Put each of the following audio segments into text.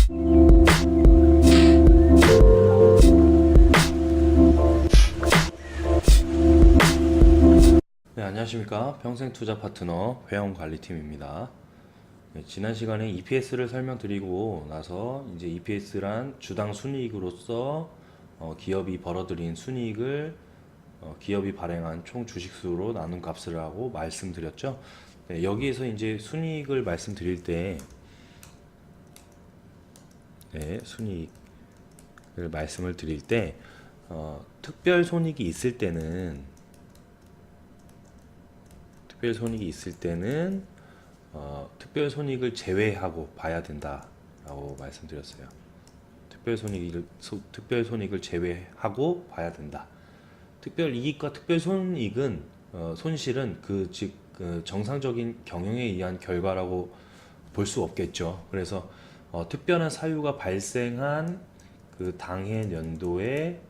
네, 안녕하십니까. 평생투자 파트너 회원관리팀입니다. 네, 지난 시간에 EPS를 설명드리고 나서 이제 EPS란 주당 순이익으로서 기업이 벌어들인 순이익을 기업이 발행한 총 주식수로 나눈 값을 하고 말씀드렸죠. 네, 여기에서 이제 순이익을 말씀드릴 때, 네, 순이익을 말씀을 드릴 때, 특별 손익이 있을 때는 특별 손익을 제외하고 봐야 된다라고 말씀드렸어요. 특별 손익을 제외하고 봐야 된다. 특별 이익과 특별 손익은 손실은 즉 정상적인 경영에 의한 결과라고 볼 수 없겠죠. 그래서 특별한 사유가 발생한 그 당해 연도에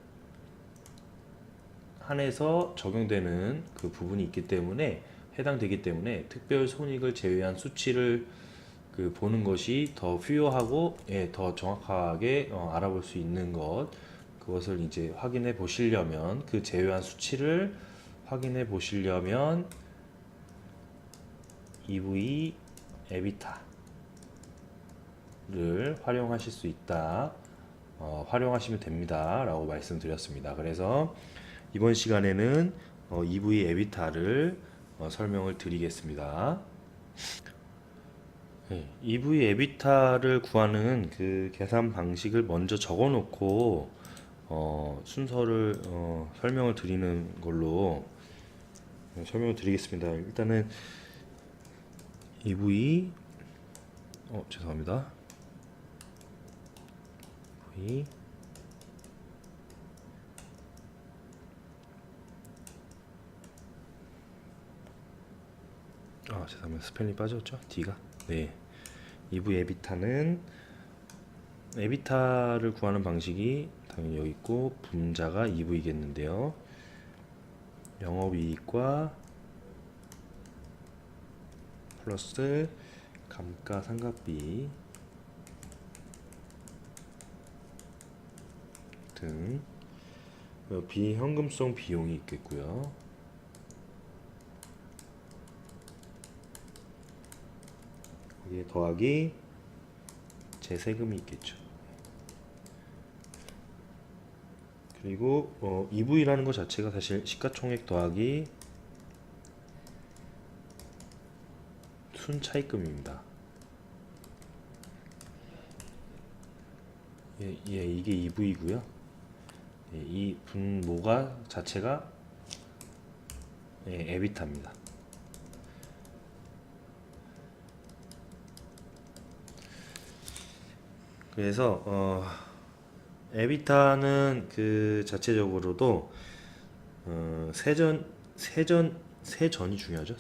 한해서 적용되는 그 부분이 있기 때문에 해당되기 때문에 특별 손익을 제외한 수치를 보는 것이 더 필요하고 더 정확하게 알아볼 수 있는 그것을 이제 확인해 보시려면 그 제외한 수치를 확인해 보시려면 EV, EBITDA를 활용하실 수 있다. 활용하시면 됩니다. 라고 말씀드렸습니다. 그래서 이번 시간에는 EV, EBITDA를 설명을 드리겠습니다. 네, EV, EBITDA를 구하는 그 계산 방식을 먼저 적어 놓고 순서를 설명을 드리는 걸로 설명을 드리겠습니다. 일단은 EV 죄송합니다. EV 죄송합니다. 스펠링 빠졌죠? D가. 네. EV 에비타는 에비타를 구하는 방식이 당연히 여기 있고 분자가 EV겠는데요. 영업이익과 플러스 감가상각비 등 비현금성 비용이 있겠고요. 거기에 더하기 재세금이 있겠죠. 그리고 EV라는 것 자체가 사실 시가총액 더하기 순차입금입니다. 이게 EV고요. 이 분모가 자체가 에비타입니다. 그래서 에비타는 그 자체적으로도 세전이 중요하죠.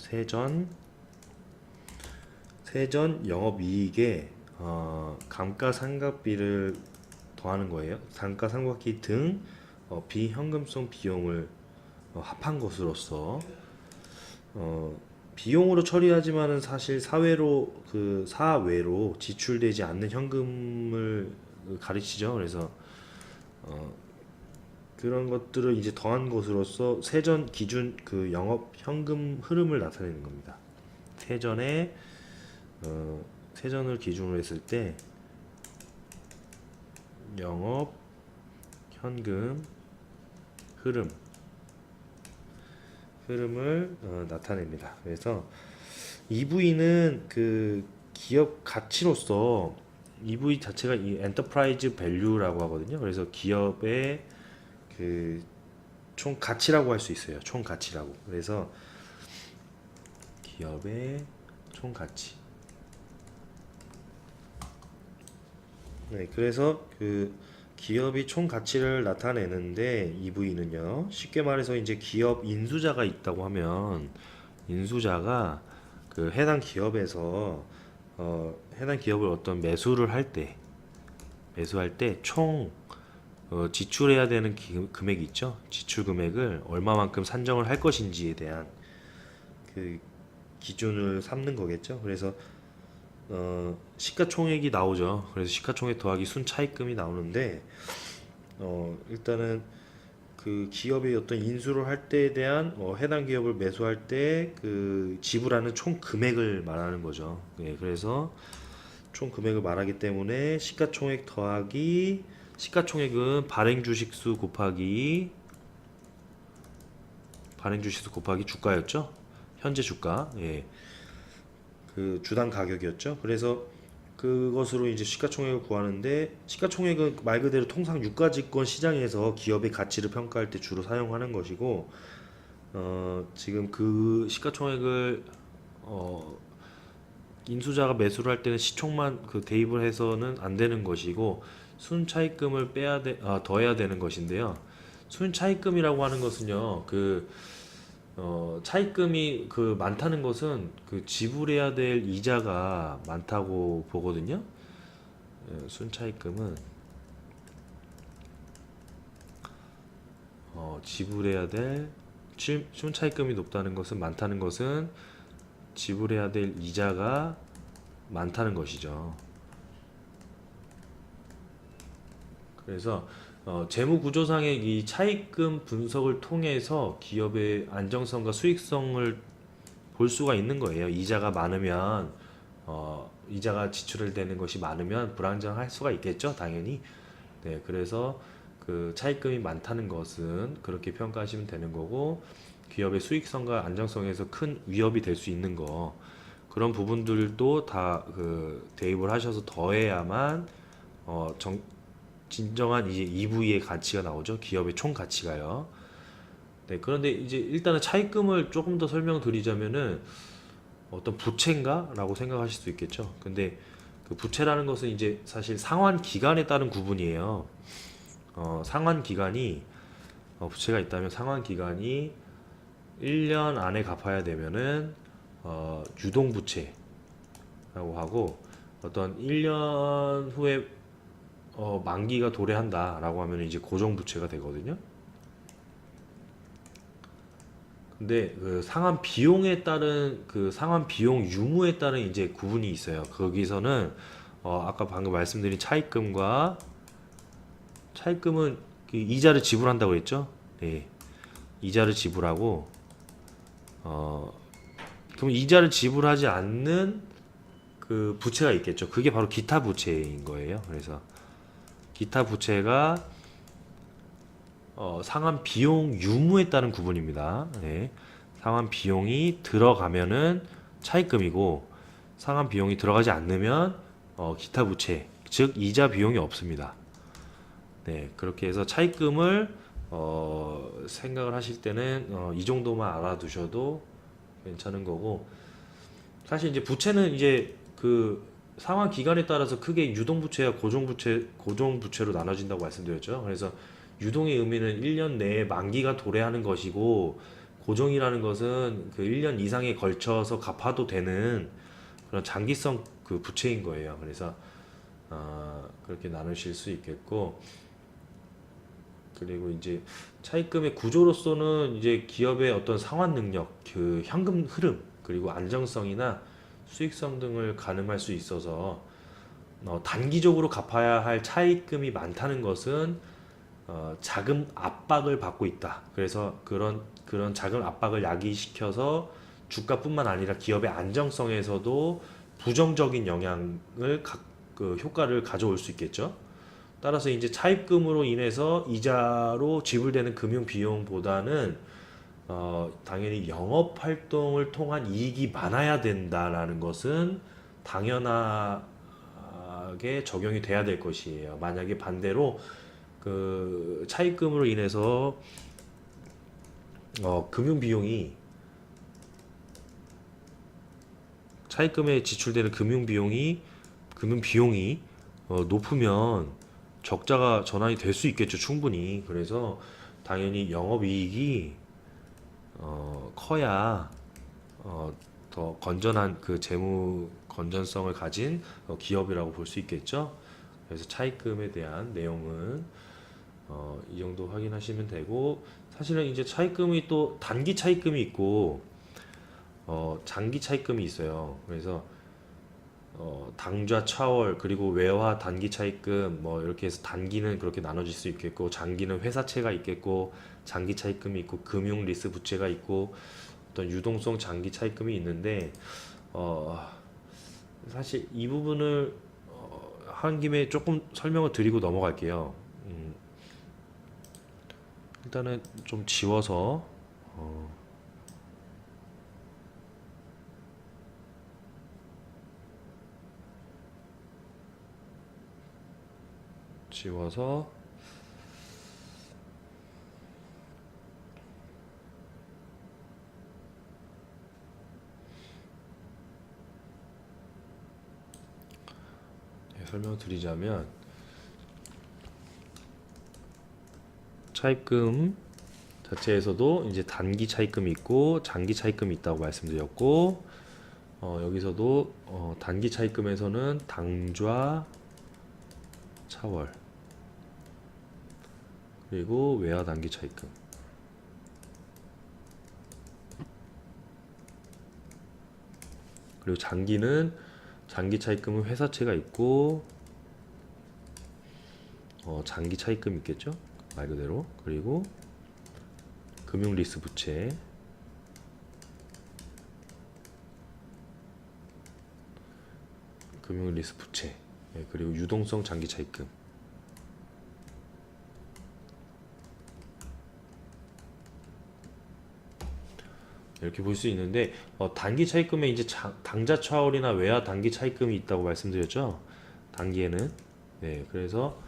세전 영업이익에 감가상각비를 더하는 거예요. 감가상각비 등 비현금성 비용을 합한 것으로서 비용으로 처리하지만은 사실 사외로 지출되지 않는 현금을 가르치죠. 그래서 그런 것들을 이제 더한 것으로서 세전 기준 그 영업 현금 흐름을 나타내는 겁니다. 세전을 기준으로 했을 때 영업 현금 흐름을 나타냅니다. 그래서 EV는 그 기업 가치로서 EV 자체가 이 엔터프라이즈 밸류라고 하거든요. 그래서 기업의 그 총 가치라고 할 수 있어요. 총 가치라고. 그래서 기업의 총 가치. 네, 그래서 그 기업이 총 가치를 나타내는데 EV는요. 쉽게 말해서 이제 기업 인수자가 있다고 하면 인수자가 그 해당 기업에서 해당 기업을 어떤 매수를 할 때 총 지출해야 되는 금액이 있죠. 지출 금액을 얼마만큼 산정을 할 것인지에 대한 그 기준을 삼는 거겠죠. 그래서 시가총액이 나오죠. 그래서 시가총액 더하기 순차입금이 나오는데 일단은 그 기업의 어떤 인수를 할 때에 대한 해당 기업을 매수할 때 그 지불하는 총 금액을 말하는 거죠. 예, 그래서 총 금액을 말하기 때문에 시가총액 더하기 시가총액은 발행주식수 곱하기 주가였죠. 현재 주가. 예. 그 주당 가격이었죠. 그래서 그것으로 이제 시가총액을 구하는데 시가총액은 말 그대로 통상 유가증권 시장에서 기업의 가치를 평가할 때 주로 사용하는 것이고 지금 그 시가총액을 어, 인수자가 매수를 할 때는 시총만 그 대입을 해서는 안 되는 것이고 순차입금을 더해야 되는 것인데요. 순차입금이라고 하는 것은요, 차입금이 그 많다는 것은 그 지불해야 될 이자가 많다고 보거든요. 순차입금은 지불해야 될 순차입금이 높다는 것은 많다는 것은 지불해야 될 이자가 많다는 것이죠. 그래서 재무구조상의 이 차입금 분석을 통해서 기업의 안정성과 수익성을 볼 수가 있는 거예요. 이자가 많으면 이자가 지출되는 것이 많으면 불안정할 수가 있겠죠, 당연히. 네, 그래서 그 차입금이 많다는 것은 그렇게 평가하시면 되는 거고 기업의 수익성과 안정성에서 큰 위협이 될 수 있는 거 그런 부분들도 다 그 대입을 하셔서 더해야만 진정한 이제 EV의 가치가 나오죠. 기업의 총 가치가요. 네, 그런데 이제 일단은 차입금을 조금 더 설명드리자면은 어떤 부채인가라고 생각하실 수 있겠죠. 근데 그 부채라는 것은 이제 사실 상환 기간에 따른 구분이에요. 상환 기간이 부채가 있다면 상환 기간이 1년 안에 갚아야 되면은 유동 부채라고 하고 어떤 1년 후에 만기가 도래한다라고 하면 이제 고정 부채가 되거든요. 근데 그 상환 비용에 따른 그 상환 비용 유무에 따른 이제 구분이 있어요. 거기서는 아까 방금 말씀드린 차입금은 그 이자를 지불한다고 했죠. 네, 이자를 지불하고 그럼 이자를 지불하지 않는 그 부채가 있겠죠. 그게 바로 기타 부채인 거예요. 그래서 기타 부채가 상환 비용 유무에 따른 구분입니다. 네. 상환 비용이 들어가면은 차입금이고 상환 비용이 들어가지 않으면 기타 부채, 즉 이자 비용이 없습니다. 네, 그렇게 해서 차입금을 생각을 하실 때는 이 정도만 알아두셔도 괜찮은 거고 사실 이제 부채는 이제 그 상환 기간에 따라서 크게 유동 부채와 고정 부채로 나눠진다고 말씀드렸죠. 그래서 유동의 의미는 1년 내에 만기가 도래하는 것이고 고정이라는 것은 그 1년 이상에 걸쳐서 갚아도 되는 그런 장기성 그 부채인 거예요. 그래서 그렇게 나누실 수 있겠고 그리고 이제 차입금의 구조로서는 이제 기업의 어떤 상환 능력, 그 현금 흐름, 그리고 안정성이나 수익성 등을 가늠할 수 있어서 단기적으로 갚아야 할 차입금이 많다는 것은 자금 압박을 받고 있다. 그래서 그런 자금 압박을 야기시켜서 주가뿐만 아니라 기업의 안정성에서도 부정적인 그 효과를 가져올 수 있겠죠. 따라서 이제 차입금으로 인해서 이자로 지불되는 금융 비용보다는 당연히 영업 활동을 통한 이익이 많아야 된다라는 것은 당연하게 적용이 돼야 될 것이에요. 만약에 반대로 그 차입금으로 인해서 금융 비용이 차입금에 지출되는 금융 비용이 높으면 적자가 전환이 될 수 있겠죠, 충분히. 그래서 당연히 영업이익이 커야 더 건전한 그 재무 건전성을 가진 기업이라고 볼 수 있겠죠. 그래서 차입금에 대한 내용은 이 정도 확인하시면 되고 사실은 이제 차입금이 또 단기 차입금이 있고 장기 차입금이 있어요. 그래서 당좌 차월 그리고 외화 단기 차입금 뭐 이렇게 해서 단기는 그렇게 나눠질 수 있겠고 장기는 회사채가 있겠고 장기 차입금이 있고 금융 리스 부채가 있고 어떤 유동성 장기 차입금이 있는데 어, 사실 이 부분을 한 김에 조금 설명을 드리고 넘어갈게요. 일단은 좀 지워서 지워서 설명을 드리자면 차입금 자체에서도 이제 단기 차입금이 있고 장기 차입금이 있다고 말씀드렸고 여기서도 단기 차입금에서는 당좌 차월 그리고 외화 단기 차입금 그리고 장기는 장기 차입금은 회사채가 있고 장기 차입금 있겠죠 말 그대로 그리고 금융 리스 부채 금융 리스 부채 그리고 유동성 장기 차입금 이렇게 볼 수 있는데 단기 차입금에 이제 당좌 차월이나 외화 단기 차입금이 있다고 말씀드렸죠. 단기에는 네 그래서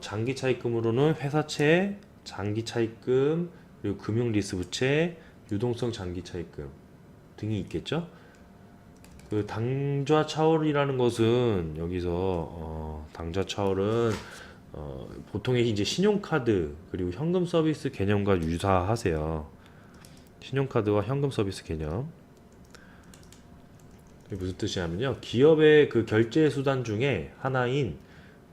장기 차입금으로는 회사채, 장기 차입금 그리고 금융 리스 부채, 유동성 장기 차입금 등이 있겠죠. 그 당좌 차월이라는 것은 여기서 당좌 차월은 보통의 이제 신용카드 그리고 현금 서비스 개념과 유사하세요. 신용카드와 현금 서비스 개념. 이게 무슨 뜻이냐면요. 기업의 그 결제 수단 중에 하나인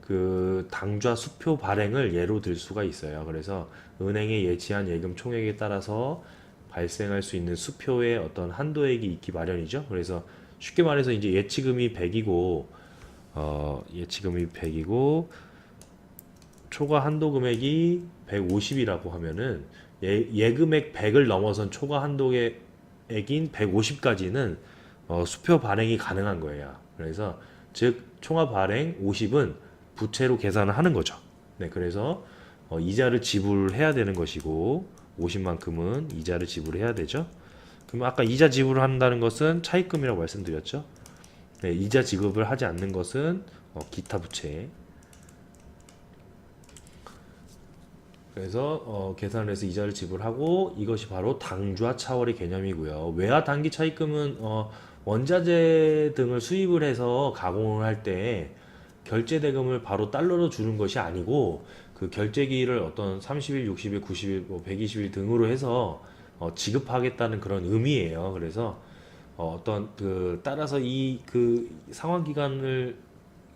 그 당좌 수표 발행을 예로 들 수가 있어요. 그래서 은행에 예치한 예금 총액에 따라서 발생할 수 있는 수표의 어떤 한도액이 있기 마련이죠. 그래서 쉽게 말해서 이제 예치금이 100이고 예치금이 100이고 초과 한도 금액이 150이라고 하면은 예금액 100을 넘어선 초과 한도액인 150까지는 수표 발행이 가능한 거예요. 그래서 즉 총합 발행 50은 부채로 계산을 하는 거죠. 네, 그래서 이자를 지불해야 되는 것이고 50만큼은 이자를 지불해야 되죠. 그럼 아까 이자 지불을 한다는 것은 차입금이라고 말씀드렸죠. 네, 이자 지급을 하지 않는 것은 기타 부채. 그래서 계산을 해서 이자를 지불하고 이것이 바로 당좌 차월의 개념이고요. 외화 단기 차입금은 원자재 등을 수입을 해서 가공을 할 때 결제 대금을 바로 달러로 주는 것이 아니고 그 결제기일을 어떤 30일, 60일, 90일, 뭐 120일 등으로 해서 지급하겠다는 그런 의미예요. 그래서 어떤 그 따라서 이 그 상환 기간을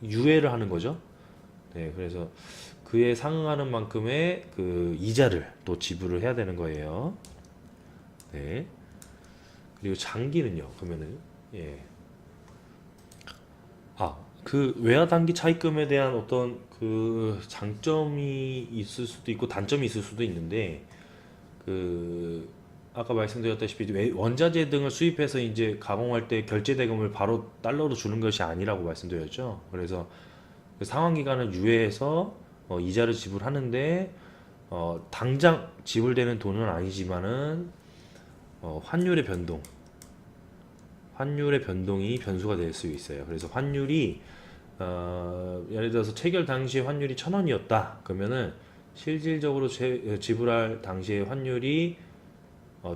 유예를 하는 거죠. 네, 그래서 그에 상응하는 만큼의 그 이자를 또 지불을 해야 되는 거예요. 네. 그리고 장기는요. 그러면은 예. 그 외화 단기 차입금에 대한 어떤 그 장점이 있을 수도 있고 단점이 있을 수도 있는데 그 아까 말씀드렸다시피 원자재 등을 수입해서 이제 가공할 때 결제 대금을 바로 달러로 주는 것이 아니라고 말씀드렸죠. 그래서 그 상환 기간을 유예해서 이자를 지불하는데 당장 지불되는 돈은 아니지만은 환율의 변동, 환율의 변동이 변수가 될 수 있어요. 그래서 환율이 예를 들어서 체결 당시에 환율이 1,000원이었다. 그러면은 실질적으로 지불할 당시의 환율이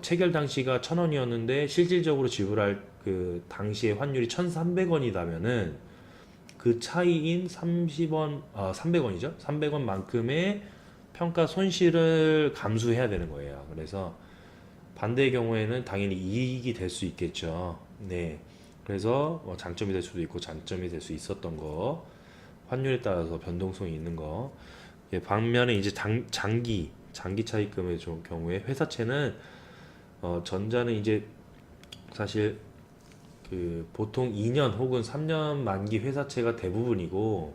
체결 당시가 1,000원이었는데 실질적으로 지불할 그 당시의 환율이 1,300원이다면은 그 차이인 300원이죠. 300원만큼의 평가 손실을 감수해야 되는 거예요. 그래서 반대의 경우에는 당연히 이익이 될 수 있겠죠. 네. 그래서 장점이 될 수도 있고 장점이 될 수 있었던 거, 환율에 따라서 변동성이 있는 거. 반면에 이제 장기 차입금의 경우에 회사채는 전자는 이제 사실 그 보통 2년 혹은 3년 만기 회사채가 대부분이고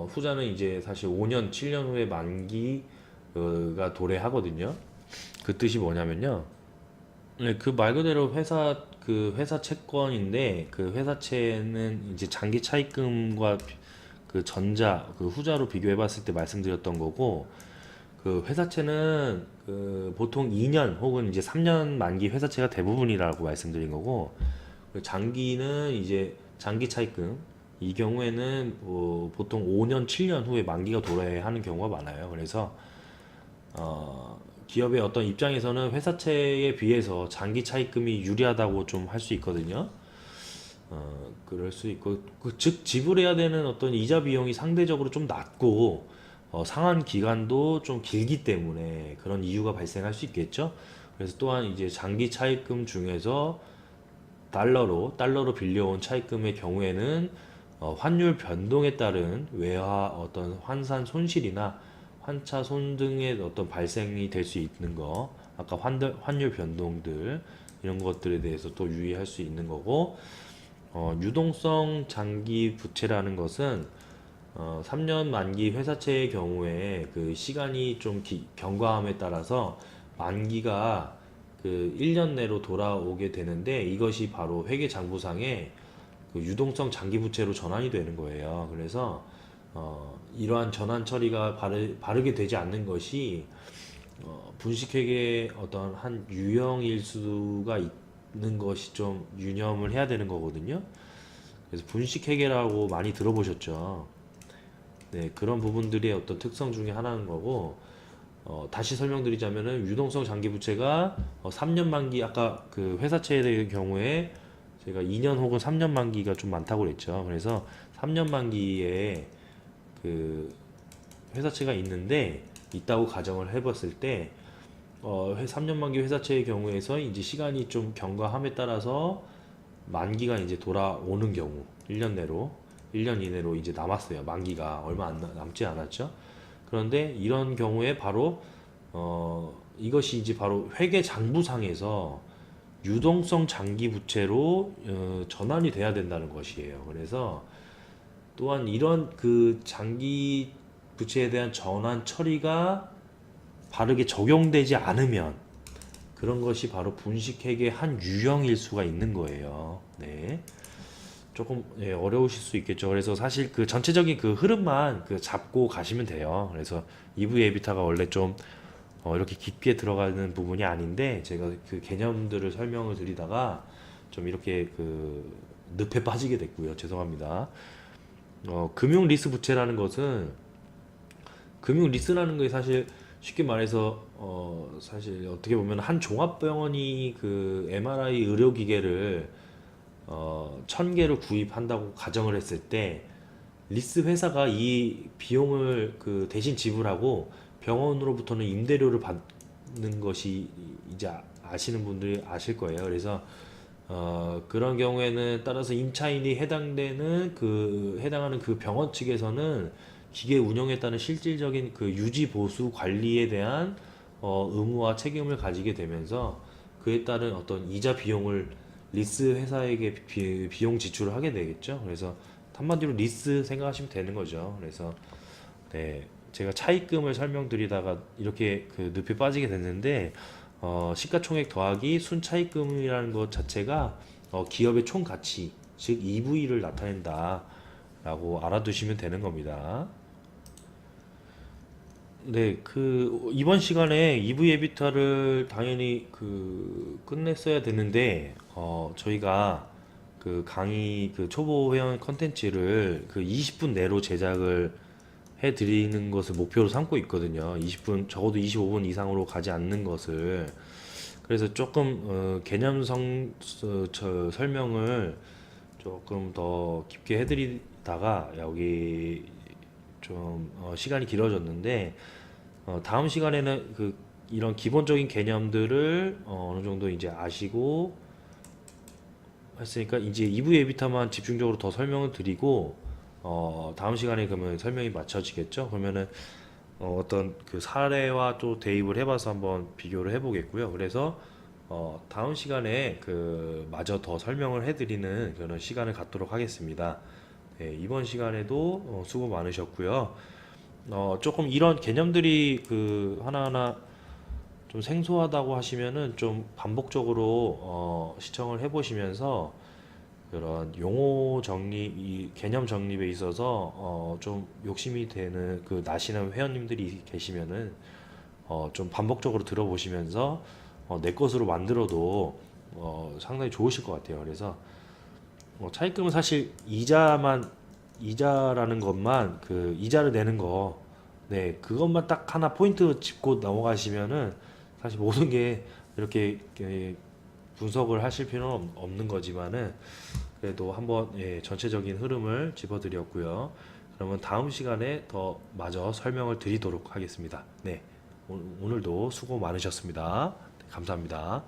후자는 이제 사실 5년, 7년 후에 만기가 도래하거든요. 그 뜻이 뭐냐면요. 네, 그 말 그대로 회사 채권인데 그 회사채는 이제 장기 차입금과 그 그 후자로 비교해 봤을 때 말씀드렸던 거고 그 회사채는 그 보통 2년 혹은 이제 3년 만기 회사채가 대부분이라고 말씀드린 거고 그 장기는 이제 장기 차입금 이 경우에는 보통 5년, 7년 후에 만기가 돌아야 하는 경우가 많아요. 그래서 기업의 어떤 입장에서는 회사채에 비해서 장기 차입금이 유리하다고 좀 할 수 있거든요. 그럴 수 있고, 즉 지불해야 되는 어떤 이자 비용이 상대적으로 좀 낮고 상환 기간도 좀 길기 때문에 그런 이유가 발생할 수 있겠죠. 그래서 또한 이제 장기 차입금 중에서 달러로 빌려온 차입금의 경우에는 환율 변동에 따른 외화 어떤 환산 손실이나 환차손 등의 어떤 발생이 될 수 있는 거, 아까 환율 변동들 이런 것들에 대해서 또 유의할 수 있는 거고, 유동성 장기 부채라는 것은 3년 만기 회사채의 경우에 그 시간이 좀 경과함에 따라서 만기가 그 1년 내로 돌아오게 되는데 이것이 바로 회계장부상의 그 유동성 장기 부채로 전환이 되는 거예요. 그래서 이러한 전환 처리가 바르게 되지 않는 것이 분식회계의 어떤 한 유형일 수가 있는 것이 좀 유념을 해야 되는 거거든요. 그래서 분식회계라고 많이 들어보셨죠. 네, 그런 부분들의 어떤 특성 중에 하나인 거고, 다시 설명드리자면은 유동성 장기 부채가 3년 만기 아까 그 회사채의 경우에 제가 2년 혹은 3년 만기가 좀 많다고 그랬죠. 그래서 3년 만기에 그 회사채가 있다고 가정을 해봤을 때 3년 만기 회사채의 경우에서 이제 시간이 좀 경과함에 따라서 만기가 이제 돌아오는 경우 1년 이내로 이제 남았어요. 만기가 얼마 남지 않았죠. 그런데 이런 경우에 바로 이것이 이제 바로 회계 장부상에서 유동성 장기 부채로 전환이 돼야 된다는 것이에요. 그래서 또한 이런 그 장기 부채에 대한 전환 처리가 바르게 적용되지 않으면 그런 것이 바로 분식회계 한 유형일 수가 있는 거예요. 네. 조금 어려우실 수 있겠죠. 그래서 사실 그 전체적인 그 흐름만 그 잡고 가시면 돼요. 그래서 EV 에비타가 원래 좀 이렇게 깊게 들어가는 부분이 아닌데 제가 그 개념들을 설명을 드리다가 좀 이렇게 그 늪에 빠지게 됐고요. 죄송합니다. 금융 리스 부채라는 것은 금융 리스라는 게 사실 쉽게 말해서 사실 어떻게 보면 한 종합병원이 그 MRI 의료기계를 1000개를 구입한다고 가정을 했을 때 리스 회사가 이 비용을 그 대신 지불하고 병원으로부터는 임대료를 받는 것이 이제 아시는 분들이 아실 거예요. 그래서 그런 경우에는 따라서 임차인이 해당하는 그 병원 측에서는 기계 운영에 따른 실질적인 그 유지 보수 관리에 대한 의무와 책임을 가지게 되면서 그에 따른 어떤 이자 비용을 리스 회사에게 비용 지출을 하게 되겠죠. 그래서 한마디로 리스 생각하시면 되는 거죠. 그래서 네, 제가 차입금을 설명드리다가 이렇게 그 늪에 빠지게 됐는데 시가총액 더하기 순차입금이라는 것 자체가 기업의 총 가치, 즉 EV를 나타낸다라고 알아두시면 되는 겁니다. 네, 그 이번 시간에 EV 에비타를 당연히 그 끝냈어야 되는데 저희가 그 강의 그 초보 회원 컨텐츠를 그 20분 내로 제작을 해 드리는 것을 목표로 삼고 있거든요. 20분 적어도 25분 이상으로 가지 않는 것을 그래서 조금 설명을 조금 더 깊게 해드리다가 여기 좀 시간이 길어졌는데 다음 시간에는 그 이런 기본적인 개념들을 어느 정도 이제 아시고 했으니까 이제 2부 에비타만 집중적으로 더 설명을 드리고 다음 시간에 그러면 설명이 맞춰지겠죠? 그러면은 어떤 그 사례와 또 대입을 해봐서 한번 비교를 해보겠고요. 그래서 다음 시간에 마저 더 설명을 해드리는 그런 시간을 갖도록 하겠습니다. 네, 이번 시간에도 수고 많으셨고요. 조금 이런 개념들이 하나하나 좀 생소하다고 하시면은 좀 반복적으로 시청을 해보시면서 그런 용어 정리, 이 개념 정립에 있어서 좀 욕심이 되는 나시는 회원님들이 계시면은 좀 반복적으로 들어보시면서 내 것으로 만들어도 상당히 좋으실 것 같아요. 그래서 차입금은 사실 이자라는 것만 이자를 내는 거, 네, 그것만 딱 하나 포인트 짚고 넘어가시면은 사실 모든 게 이렇게 분석을 하실 필요는 없는 거지만은 그래도 한번 전체적인 흐름을 짚어드렸고요. 그러면 다음 시간에 더 마저 설명을 드리도록 하겠습니다. 네, 오늘도 수고 많으셨습니다. 네, 감사합니다.